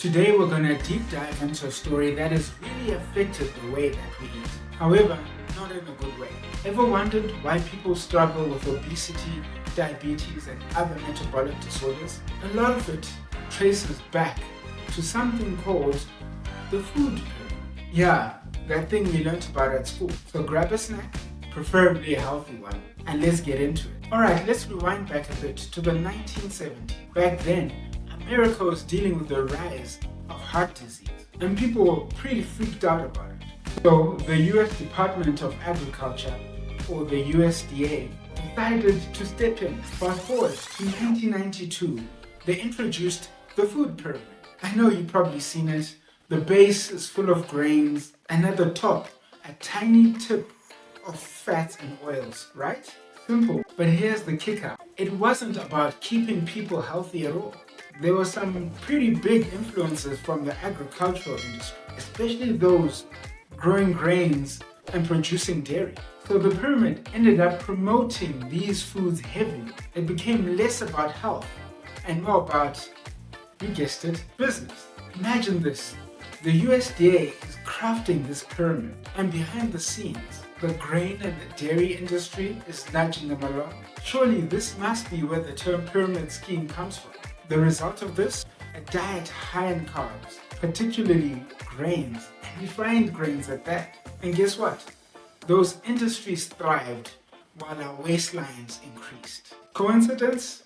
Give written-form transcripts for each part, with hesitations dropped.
Today we're going to deep dive into a story that has really affected the way that we eat. However, not in a good way. Ever wondered why people struggle with obesity, diabetes and other metabolic disorders? A lot of it traces back to something called the food pyramid. Yeah, that thing we learnt about at school. So grab a snack, preferably a healthy one, and let's get into it. Alright, let's rewind back a bit to the 1970s. Back then, America was dealing with the rise of heart disease, and people were pretty freaked out about it. So the US Department of Agriculture, or the USDA, decided to step in. Fast forward to 1992, they introduced the food pyramid. I know you've probably seen it. The base is full of grains, and at the top, a tiny tip of fats and oils, right? Simple. But here's the kicker. It wasn't about keeping people healthy at all. There were some pretty big influences from the agricultural industry, especially those growing grains and producing dairy. So the pyramid ended up promoting these foods heavily. It became less about health and more about, you guessed it, business. Imagine this. The USDA is crafting this pyramid, and behind the scenes, the grain and the dairy industry is nudging them along. Surely this must be where the term pyramid scheme comes from. The result of this? A diet high in carbs, particularly grains, and refined grains at that. And guess what? Those industries thrived while our waistlines increased. Coincidence?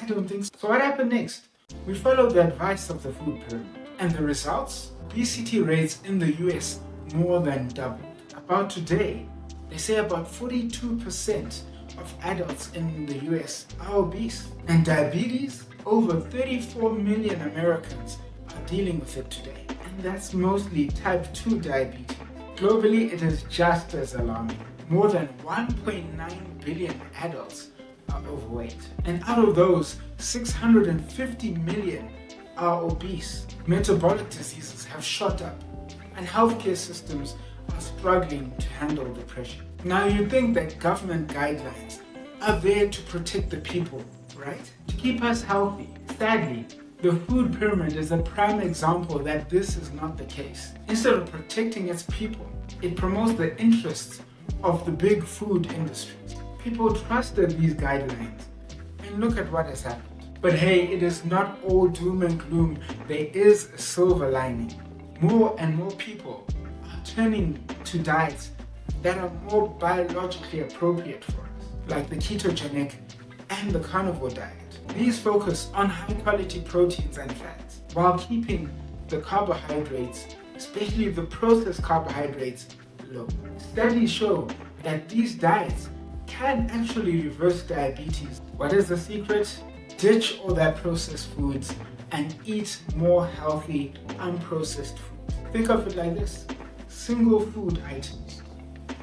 I don't think so. So what happened next? We followed the advice of the food pyramid. And the results? Obesity rates in the US more than doubled. About today, they say about 42% of adults in the US are obese. And diabetes? Over 34 million Americans are dealing with it today. And that's mostly type 2 diabetes. Globally, it is just as alarming. More than 1.9 billion adults are overweight. And out of those, 650 million are obese. Metabolic diseases have shot up, and healthcare systems are struggling to handle the pressure. Now you think that government guidelines are there to protect the people, right? To keep us healthy. Sadly, the food pyramid is a prime example that this is not the case. Instead of protecting its people, it promotes the interests of the big food industries. People trusted these guidelines, and look at what has happened. But hey, it is not all doom and gloom. There is a silver lining. More and more people are turning to diets that are more biologically appropriate for us, like the ketogenic and the carnivore diet. These focus on high quality proteins and fats while keeping the carbohydrates, especially the processed carbohydrates, low. Studies show that these diets can actually reverse diabetes. What is the secret? Ditch all that processed foods and eat more healthy, unprocessed foods. Think of it like this: single food items.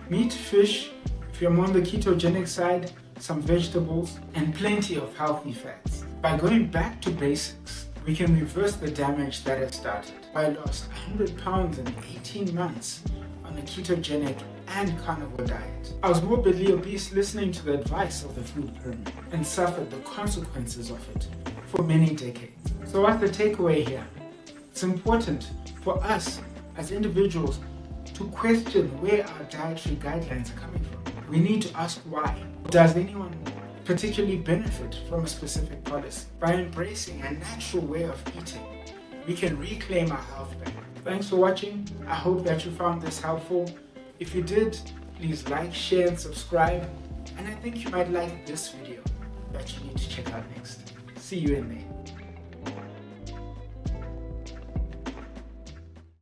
Meat, fish, if you're on the ketogenic side, some vegetables, and plenty of healthy fats. By going back to basics, we can reverse the damage that has started. I lost 100 pounds in 18 months on a ketogenic and carnivore diet. I was morbidly obese listening to the advice of the food pyramid and suffered the consequences of it for many decades. So what's the takeaway here? It's important for us as individuals to question where our dietary guidelines are coming from. We need to ask why. Does anyone particularly benefit from a specific policy? By embracing a natural way of eating, we can reclaim our health back. Thanks for watching. I hope that you found this helpful. If you did, please like, share and subscribe. And I think you might like this video that you need to check out next. See you in there.